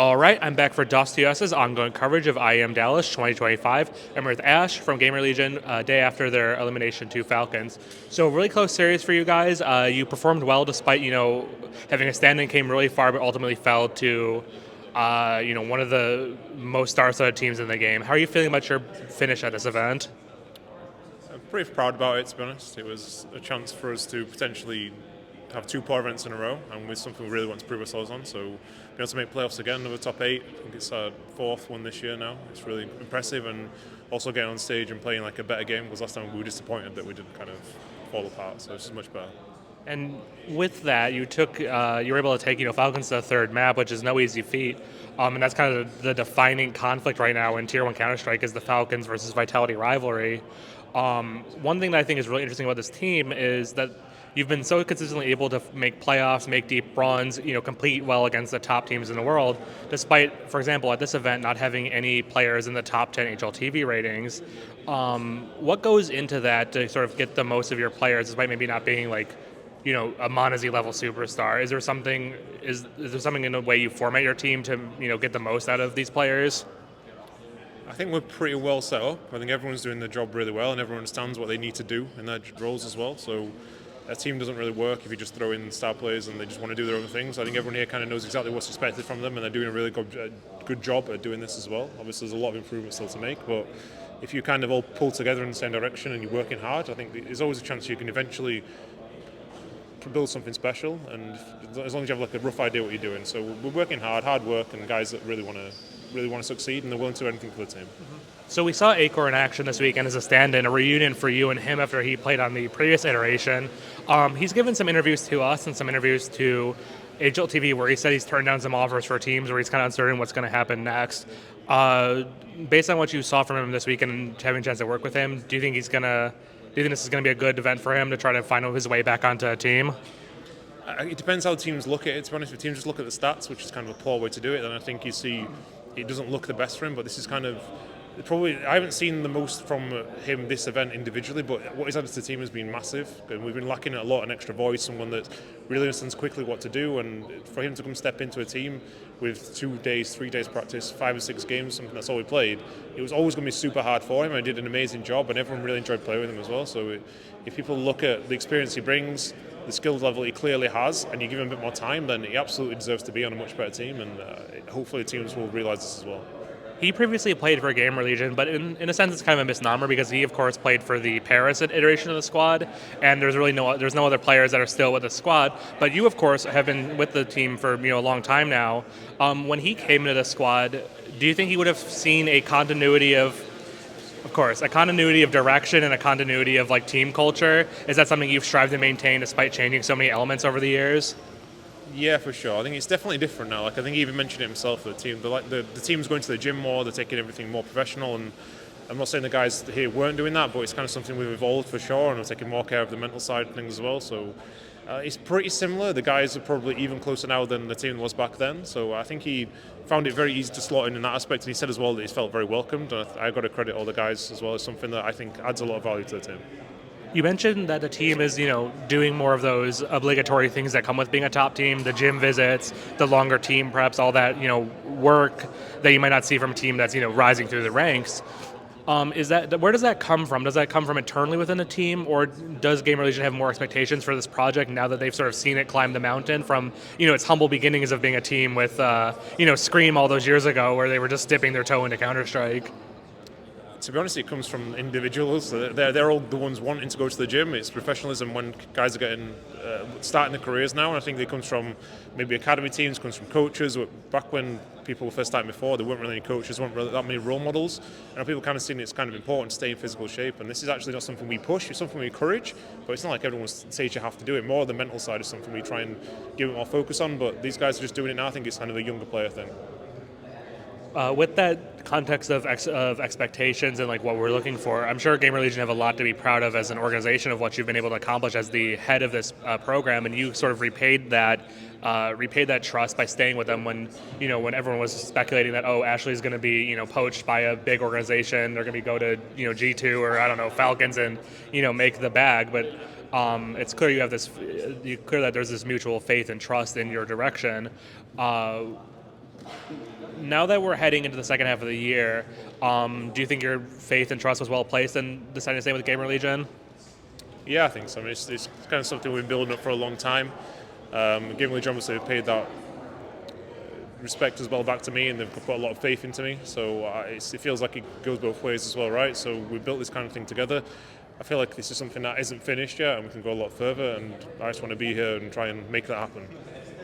All right, I'm back for DOS2S's ongoing coverage of IEM Dallas 2025. I'm with Ash from GamerLegion, day after their elimination to Falcons. So really close series for you guys. You performed well despite having a stand-in, came really far, but ultimately fell to one of the most star-studded teams in the game. How are you feeling about your finish at this event? I'm pretty proud about it, to be honest. It was a chance for us to potentially have two poor events in a row, and with something we really want to prove ourselves on. So, being able to make playoffs again, another top 8. I think it's our 4th one this year now. It's really impressive, and also getting on stage and playing like a better game, because last time we were disappointed that we didn't kind of fall apart. So this is much better. And with that, you were able to take Falcons to the third map, which is no easy feat. And that's kind of the defining conflict right now in Tier 1 Counter-Strike is the Falcons versus Vitality rivalry. One thing that I think is really interesting about this team is that you've been so consistently able to make playoffs, make deep runs, compete well against the top teams in the world, despite, for example, at this event not having any players in the top 10 HLTV ratings. What goes into that to sort of get the most of your players, despite maybe not being like, a Mnmzzz level superstar? Is there something in the way you format your team to, get the most out of these players? I think we're pretty well set up. I think everyone's doing their job really well, and everyone understands what they need to do in their roles as well. So a team doesn't really work if you just throw in star players and they just want to do their own things. I think everyone here kind of knows exactly what's expected from them, and they're doing a really good job at doing this as well. Obviously, there's a lot of improvement still to make, but if you kind of all pull together in the same direction and you're working hard, I think there's always a chance you can eventually build something special. And as long as you have like a rough idea what you're doing, so we're working hard work, and guys that really want to succeed, and they're willing to do anything for the team. Mm-hmm. So we saw acoR in action this weekend as a stand-in, a reunion for you and him after he played on the previous iteration. He's given some interviews to us and some interviews to HLTV where he said he's turned down some offers for teams where he's kind of uncertain what's going to happen next. Based on what you saw from him this weekend and having a chance to work with him, do you think this is going to be a good event for him to try to find his way back onto a team? It depends how teams look at it. To be honest, if teams just look at the stats, which is kind of a poor way to do it, then I think you see it doesn't look the best for him. But this is kind of probably, I haven't seen the most from him this event individually, but what he's added to the team has been massive. And we've been lacking a lot, an extra voice, someone that really understands quickly what to do. And for him to come step into a team with 2 days, 3 days practice, 5 or 6 games, something that's all we played, it was always going to be super hard for him. And he did an amazing job, and everyone really enjoyed playing with him as well. So if people look at the experience he brings, the skill level he clearly has, and you give him a bit more time, then he absolutely deserves to be on a much better team, and hopefully teams will realise this as well. He previously played for GamerLegion, but in a sense it's kind of a misnomer because he, of course, played for the Paris iteration of the squad, and there's no other players that are still with the squad. But you, of course, have been with the team for a long time now. When he came into the squad, do you think he would have seen a continuity of direction and a continuity of like team culture? Is that something you've strived to maintain despite changing so many elements over the years? Yeah, for sure. I think it's definitely different now. Like I think he even mentioned it himself. The team, the team's going to the gym more. They're taking everything more professional. And I'm not saying the guys here weren't doing that, but it's kind of something we've evolved for sure, and we're taking more care of the mental side of things as well. So it's pretty similar. The guys are probably even closer now than the team was back then. So I think he found it very easy to slot in that aspect. And he said as well that he felt very welcomed. And I've got to credit all the guys as well as something that I think adds a lot of value to the team. You mentioned that the team is, doing more of those obligatory things that come with being a top team, the gym visits, the longer team preps, all that, work that you might not see from a team that's, rising through the ranks. Where does that come from? Does that come from internally within the team, or does GamerLegion have more expectations for this project now that they've sort of seen it climb the mountain from, its humble beginnings of being a team with, Scream all those years ago where they were just dipping their toe into Counter-Strike? To be honest, it comes from individuals. They're all the ones wanting to go to the gym. It's professionalism when guys are starting their careers now, and I think it comes from maybe academy teams, comes from coaches. Back when people were first starting before, there weren't really any coaches, there weren't really that many role models, and people kind of seen it's kind of important to stay in physical shape. And this is actually not something we push; it's something we encourage. But it's not like everyone says you have to do it. More the mental side is something we try and give it more focus on. But these guys are just doing it now. I think it's kind of a younger player thing. With that context of expectations and like what we're looking for, I'm sure GamerLegion have a lot to be proud of as an organization of what you've been able to accomplish as the head of this program, and you sort of repaid that trust by staying with them when everyone was speculating that Ashley's going to be poached by a big organization, they're going to go to G2 or I don't know Falcons and make the bag, but it's clear clear that there's this mutual faith and trust in your direction. Now that we're heading into the second half of the year, do you think your faith and trust was well placed in deciding to stay with GamerLegion? Yeah, I think so. I mean, it's kind of something we've been building up for a long time. GamerLegion obviously paid that respect as well back to me, and they've put a lot of faith into me. So it feels like it goes both ways as well, right? So we built this kind of thing together. I feel like this is something that isn't finished yet, and we can go a lot further. And I just want to be here and try and make that happen.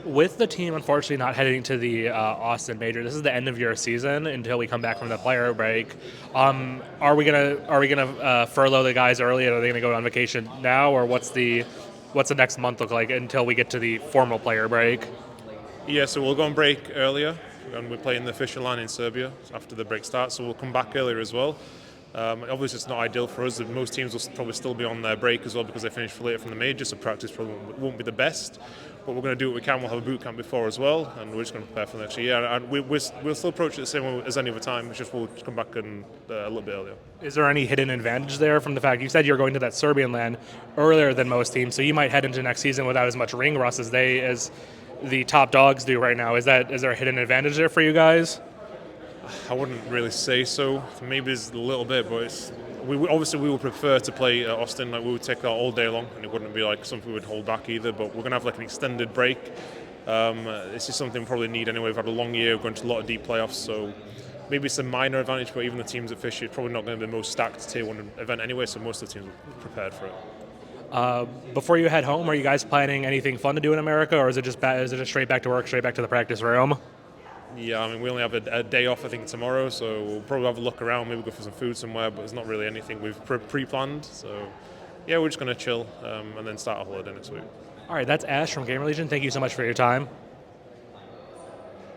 With the team unfortunately not heading to the Austin Major, this is the end of your season until we come back from the player break. Are we gonna furlough the guys early, and are they gonna go on vacation now, or what's the next month look like until we get to the formal player break? Yeah, so we'll go on break earlier, and we're playing the official line in Serbia after the break starts, so we'll come back earlier as well. Obviously, it's not ideal for us. Most teams will probably still be on their break as well because they finished later from the major, so practice probably won't be the best. But we're going to do what we can. We'll have a boot camp before as well, and we're just going to prepare for next year. And we'll still approach it the same way as any other time. It's just we'll come back a little bit earlier. Is there any hidden advantage there from the fact you said you're going to that Serbian land earlier than most teams, so you might head into next season without as much ring rust as the top dogs do right now? Is there a hidden advantage there for you guys? I wouldn't really say so. Maybe it's a little bit, but we would prefer to play Austin. Like we would take that all day long, and it wouldn't be like something we would hold back either. But we're gonna have like an extended break. This is something we probably need anyway. We've had a long year, we're going to a lot of deep playoffs, so maybe it's a minor advantage. But even the teams that fish it, probably not going to be the most stacked tier 1 event anyway. So most of the teams are prepared for it. Before you head home, are you guys planning anything fun to do in America, or is it just straight back to work, straight back to the practice room? Yeah, I mean, we only have a day off, I think, tomorrow, so we'll probably have a look around, maybe go for some food somewhere, but it's not really anything we've pre-planned. So, yeah, we're just going to chill and then start a holiday next week. All right, that's Ash from GamerLegion. Thank you so much for your time.